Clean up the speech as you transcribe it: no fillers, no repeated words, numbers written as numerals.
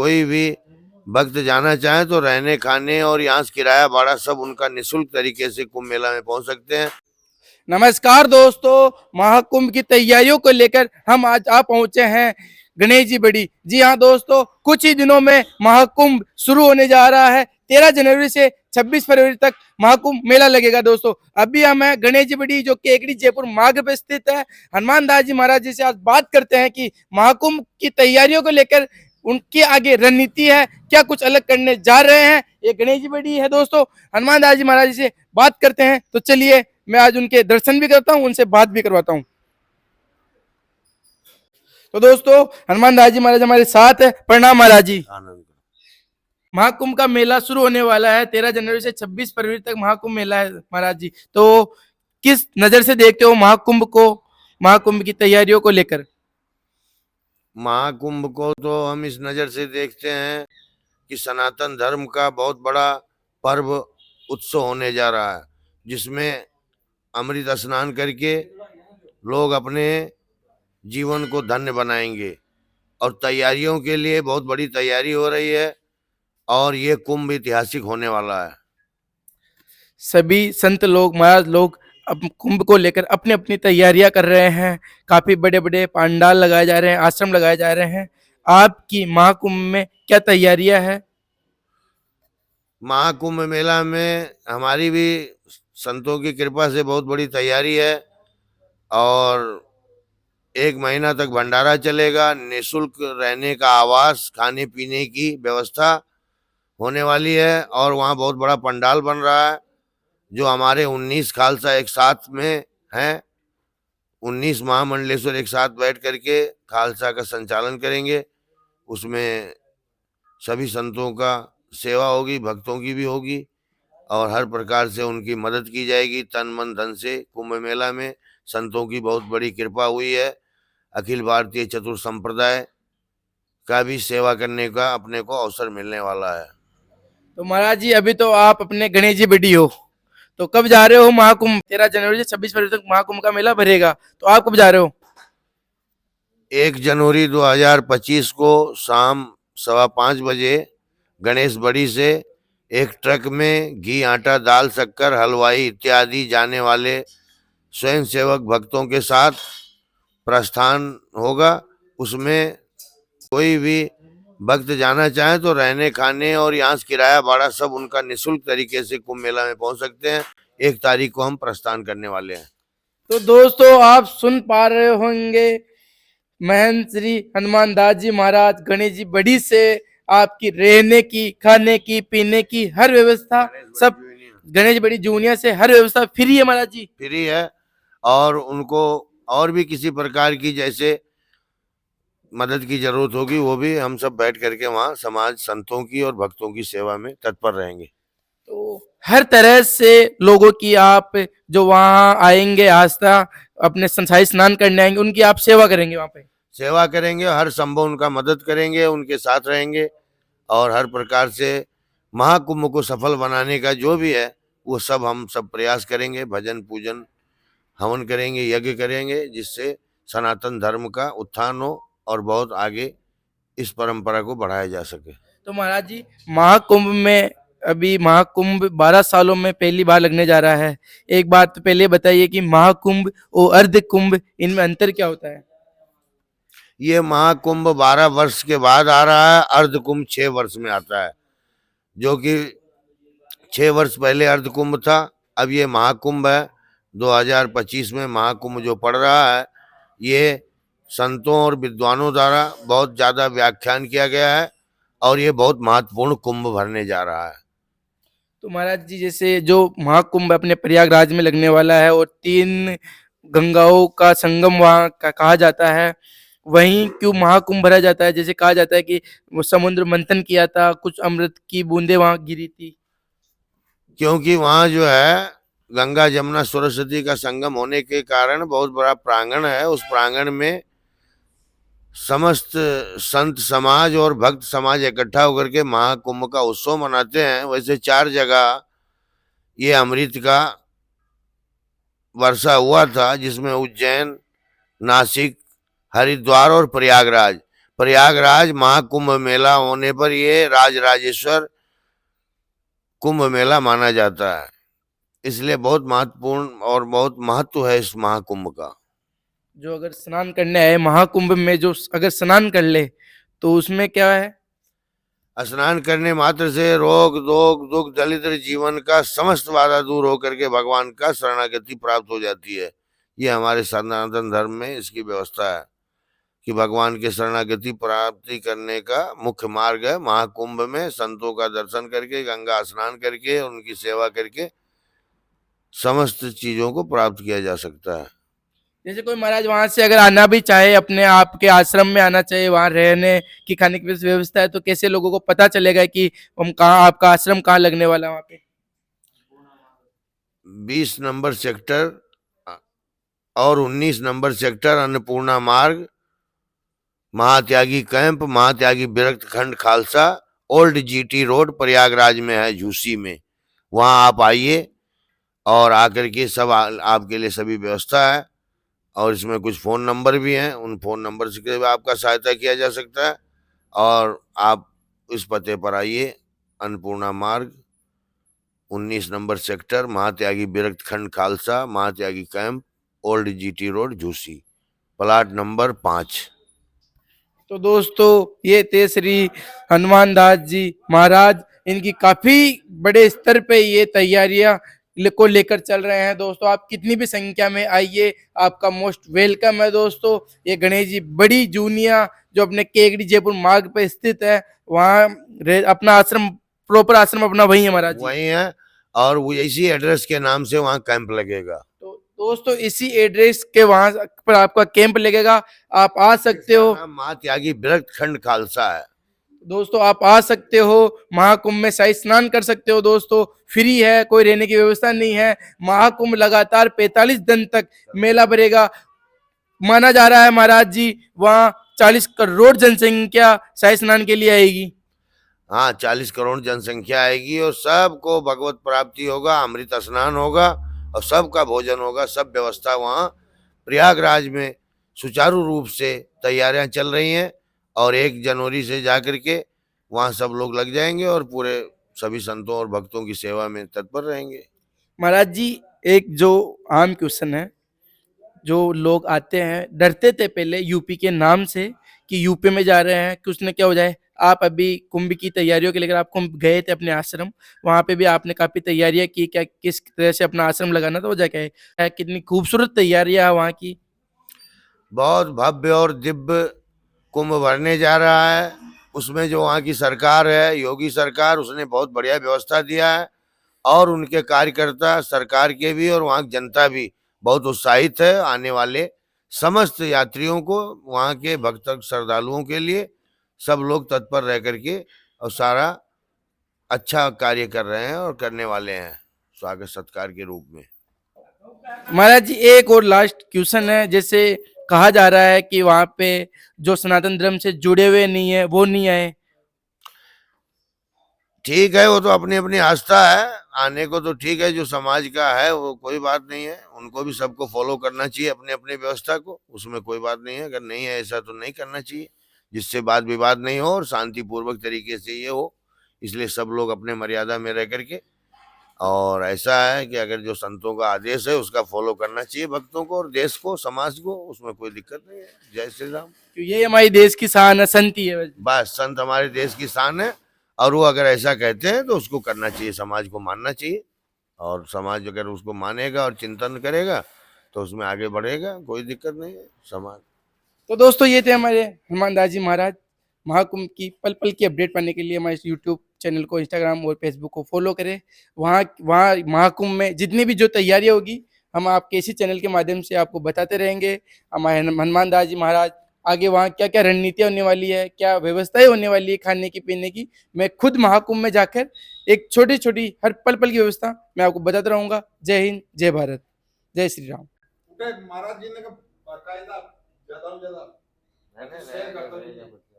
कोई भी भक्त जाना चाहे तो रहने खाने और यहाँ से किराया भाड़ा सब उनका निःशुल्क तरीके से कुंभ मेला में पहुंच सकते हैं। नमस्कार दोस्तों, महाकुंभ की तैयारियों को लेकर हम आज आ पहुंचे हैं गणेश जी बड़ी। जी हाँ दोस्तों, कुछ ही दिनों में महाकुंभ शुरू होने जा रहा है। 13 जनवरी से 26 फरवरी तक महाकुंभ मेला लगेगा। दोस्तों अभी हम हैं गणेश जी बड़ी, जो केकड़ी जयपुर मार्ग पर स्थित है। हनुमान दास जी महाराज जी से आज बात करते हैं कि महाकुंभ की तैयारियों को लेकर उनकी आगे रणनीति है, क्या कुछ अलग करने जा रहे हैं। ये गणेश जी बड़ी है दोस्तों, हनुमान दास जी महाराज जी से बात करते हैं। तो चलिए, मैं आज उनके दर्शन भी करता हूं, उनसे बात भी करवाता हूं। तो दोस्तों, हनुमान दास जी महाराज हमारे साथ है। प्रणाम महाराज जी। आनंद। महाकुंभ का मेला शुरू होने वाला है। 13 जनवरी से 26 फरवरी तक महाकुंभ मेला है महाराज जी। तो किस नजर से देखते हो महाकुंभ को, महाकुंभ की तैयारियों को लेकर? महाकुंभ को तो हम इस नज़र से देखते हैं कि सनातन धर्म का बहुत बड़ा पर्व उत्सव होने जा रहा है, जिसमें अमृत स्नान करके लोग अपने जीवन को धन्य बनाएंगे। और तैयारियों के लिए बहुत बड़ी तैयारी हो रही है और ये कुंभ ऐतिहासिक होने वाला है। सभी संत लोग, महाराज लोग अब कुंभ को लेकर अपनी अपनी तैयारियां कर रहे हैं। काफी बड़े बड़े पंडाल लगाए जा रहे हैं, आश्रम लगाए जा रहे हैं। आपकी महाकुंभ में क्या तैयारियां है? महाकुंभ मेला में हमारी भी संतों की कृपा से बहुत बड़ी तैयारी है और 1 महीना तक भंडारा चलेगा। निःशुल्क रहने का आवास, खाने पीने की व्यवस्था होने वाली है और वहाँ बहुत बड़ा पंडाल बन रहा है, जो हमारे 19 खालसा एक साथ में हैं। 19 महामंडलेश्वर एक साथ बैठ करके खालसा का संचालन करेंगे। उसमें सभी संतों का सेवा होगी, भक्तों की भी होगी और हर प्रकार से उनकी मदद की जाएगी तन मन धन से। कुंभ मेला में संतों की बहुत बड़ी कृपा हुई है। अखिल भारतीय चतुर संप्रदाय का भी सेवा करने का अपने को अवसर मिलने वाला है। तो महाराज जी, अभी तो आप अपने गणेश जी बेटी हो, तो कब जा रहे हो महाकुंभ? 13 जनवरी से 26 फरवरी तक महाकुंभ का मेला भरेगा, तो आप कब जा रहे हो? 1 जनवरी 2025 को शाम 5:15 बजे गणेश बड़ी से एक ट्रक में घी, आटा, दाल, शक्कर, हलवाई इत्यादि जाने वाले स्वयंसेवक भक्तों के साथ प्रस्थान होगा। उसमें कोई भी भक्त जाना चाहे तो रहने खाने और यहाँ से किराया भाड़ा सब उनका निःशुल्क तरीके से कुंभ मेला में पहुंच सकते हैं। 1 तारीख को हम प्रस्थान करने वाले हैं। तो दोस्तों, आप सुन पा रहे होंगे, महंत श्री हनुमान दास जी महाराज गणेश जी बड़ी से आपकी रहने की, खाने की, पीने की हर व्यवस्था, सब गणेश बड़ी जूनियर से हर व्यवस्था फ्री है महाराज जी। फ्री है और उनको और भी किसी प्रकार की जैसे मदद की जरूरत होगी, वो भी हम सब बैठ करके वहाँ समाज संतों की और भक्तों की सेवा में तत्पर रहेंगे। तो हर तरह से लोगों की, आप जो वहाँ आएंगे आस्था अपने संसारी स्नान करने आएंगे, उनकी आप सेवा करेंगे, वहाँ पे सेवा करेंगे, हर संभव उनका मदद करेंगे, उनके साथ रहेंगे और हर प्रकार से महाकुंभ को सफल बनाने का जो भी है वो सब हम सब प्रयास करेंगे। भजन पूजन हवन करेंगे, यज्ञ करेंगे, जिससे सनातन धर्म का उत्थान हो और बहुत आगे इस परंपरा को बढ़ाया जा सके। तो महाराज जी, महाकुंभ में अभी महाकुंभ 12 सालों में पहली बार लगने जा रहा है। एक बात तो पहले बताइए कि महाकुंभ और अर्ध कुंभ, इनमें अंतर क्या होता है? ये महाकुंभ 12 वर्ष के बाद आ रहा है, अर्ध कुंभ 6 वर्ष में आता है। जो कि 6 वर्ष पहले अर्ध कुंभ था, अब ये महाकुंभ है। 2025 में महाकुंभ जो पड़ रहा है, ये संतों और विद्वानों द्वारा बहुत ज़्यादा व्याख्यान किया गया है और ये बहुत महत्वपूर्ण कुंभ भरने जा रहा है। तो महाराज जी, जैसे जो महाकुंभ अपने प्रयागराज में लगने वाला है और 3 गंगाओं का संगम वहाँ का कहा जाता है, वहीं क्यों महाकुंभ भरा जाता है? जैसे कहा जाता है कि वो समुद्र मंथन किया था, कुछ अमृत की बूंदें वहाँ गिरी थी। क्योंकि वहाँ जो है गंगा जमुना सरस्वती का संगम होने के कारण बहुत बड़ा प्रांगण है। उस प्रांगण में समस्त संत समाज और भक्त समाज इकट्ठा होकर के महाकुंभ का उत्सव मनाते हैं। वैसे 4 जगह ये अमृत का वर्षा हुआ था, जिसमें उज्जैन, नासिक, हरिद्वार और प्रयागराज। प्रयागराज महाकुंभ मेला होने पर ये राजराजेश्वर कुंभ मेला माना जाता है, इसलिए बहुत महत्वपूर्ण और बहुत महत्व है इस महाकुंभ का। जो अगर स्नान करने आए महाकुंभ में, जो अगर स्नान कर ले तो उसमें क्या है? स्नान करने मात्र से रोग दोग दुख दरिद्र जीवन का समस्त बाधा दूर होकर के भगवान का शरणागति प्राप्त हो जाती है। ये हमारे सनातन धर्म में इसकी व्यवस्था है कि भगवान के शरणागति प्राप्ति करने का मुख्य मार्ग है महाकुंभ में संतों का दर्शन करके, गंगा स्नान करके, उनकी सेवा करके समस्त चीजों को प्राप्त किया जा सकता है। जैसे कोई महाराज वहां से अगर आना भी चाहे, अपने आपके आश्रम में आना चाहिए, वहां रहने की खाने की व्यवस्था है, तो कैसे लोगों को पता चलेगा कि हम कहाँ, आपका आश्रम कहाँ लगने वाला है वहां पे? 20 नंबर सेक्टर और 19 नंबर सेक्टर अन्नपूर्णा मार्ग, महात्यागी camp, महात्यागी Virakt Khand Khalsa, old GT road Prayagraj में है, झूसी में। वहां आप आइए और आकर के सब आपके लिए सभी व्यवस्था है। और इसमें कुछ फ़ोन नंबर भी हैं, उन फ़ोन नंबर से भी आपका सहायता किया जा सकता है। और आप इस पते पर आइए, अन्नपूर्णा मार्ग, 19 number sector, Mahatyagi Virakt Khand Khalsa, Mahatyagi camp, old GT road, Jhusi, plot number 5। तो दोस्तों ये थे श्री हनुमान दास जी महाराज, इनकी काफी बड़े स्तर पे ये तैयारियां को लेकर चल रहे हैं। दोस्तों आप कितनी भी संख्या में आइए, आपका मोस्ट वेलकम है। दोस्तों ये गणेश जी बड़ी जूनिया जो अपने केकड़ी जयपुर मार्ग पे स्थित है, वहाँ अपना आश्रम, प्रॉपर आश्रम अपना वही है महाराज जी। वही है, और वो इसी एड्रेस के नाम से वहाँ कैंप लगेगा। तो दोस्तों इसी एड्रेस के वहां पर आपका कैंप लगेगा, आप आ सकते हो। महात्यागी विरक्त खंड खालसा है। दोस्तों आप आ सकते हो, महाकुंभ में शाही स्नान कर सकते हो। दोस्तों फ्री है, कोई रहने की व्यवस्था नहीं है। महाकुंभ लगातार 45 दिन तक मेला भरेगा। माना जा रहा है महाराज जी वहाँ 40 करोड़ जनसंख्या शाही स्नान के लिए आएगी। हाँ, 40 करोड़ जनसंख्या आएगी और सबको भगवत प्राप्ति होगा, अमृत स्नान होगा और सबका भोजन होगा। सब व्यवस्था वहाँ प्रयागराज में सुचारू रूप से तैयारियां चल रही हैं और 1 जनवरी से जाकर के वहाँ सब लोग लग जाएंगे और पूरे सभी संतों और भक्तों की सेवा में तत्पर रहेंगे। महाराज जी एक जो आम क्वेश्चन है, जो लोग आते हैं डरते थे पहले यूपी के नाम से कि यूपी में जा रहे हैं, कुछ न क्या हो जाए। आप अभी कुंभ की तैयारियों के लेकर आप कुंभ गए थे अपने आश्रम, वहां पे भी आपने काफी तैयारियां की, क्या किस तरह से अपना आश्रम लगाना था वो जगह है, कितनी खूबसूरत तैयारियां है वहाँ की? बहुत भव्य और दिव्य कुंभ भरने जा रहा है। उसमें जो वहाँ की सरकार है, योगी सरकार, उसने बहुत बढ़िया व्यवस्था दिया है और उनके कार्यकर्ता सरकार के भी और वहाँ की जनता भी बहुत उत्साहित है। आने वाले समस्त यात्रियों को, वहाँ के भक्त श्रद्धालुओं के लिए सब लोग तत्पर रह करके और सारा अच्छा कार्य कर रहे हैं और करने वाले हैं स्वागत सत्कार के रूप में। महाराज जी एक और लास्ट क्वेश्चन है, जैसे कहा जा रहा है कि वहाँ पे जो सनातन धर्म से जुड़े हुए नहीं है वो नहीं आए। ठीक है, वो तो अपनी अपनी आस्था है, आने को तो ठीक है, जो समाज का है वो कोई बात नहीं है, उनको भी सबको फॉलो करना चाहिए अपने अपने व्यवस्था को, उसमें कोई बात नहीं है। अगर नहीं है ऐसा तो नहीं करना चाहिए, जिससे वाद विवाद नहीं हो और शांतिपूर्वक तरीके से ये हो। इसलिए सब लोग अपने मर्यादा में रह करके, और ऐसा है कि अगर जो संतों का आदेश है उसका फॉलो करना चाहिए भक्तों को और देश को, समाज को, उसमें कोई दिक्कत नहीं है। जय श्री राम। तो ये हमारी देश की शान है, संती है। बस संत हमारे देश की शान है और वो अगर ऐसा कहते हैं तो उसको करना चाहिए, समाज को मानना चाहिए। और समाज अगर उसको मानेगा और चिंतन करेगा तो उसमें आगे बढ़ेगा, कोई दिक्कत नहीं है समाज। तो दोस्तों ये थे हमारे हनुमान दास जी महाराज। महाकुंभ की पल पल की अपडेट पाने के लिए हमारे यूट्यूब चैनल को, इंस्टाग्राम और फेसबुक को फॉलो करें। वहाँ वहाँ महाकुंभ में जितनी भी जो तैयारियाँ होगी हम आपके इसी चैनल के माध्यम से आपको बताते रहेंगे। हमारे हनुमान दास जी महाराज आगे वहाँ क्या क्या रणनीतियाँ होने वाली है, क्या व्यवस्थाएं होने वाली है खाने की पीने की, मैं खुद महाकुंभ में जाकर एक छोटी छोटी हर पल पल की व्यवस्था मैं आपको बताता रहूँगा। जय हिंद, जय भारत, जय श्री राम। महाराज जी ने बाकायदा ज्यादा नहीं, नहीं, नहीं, नहीं, नहीं, नहीं, नहीं,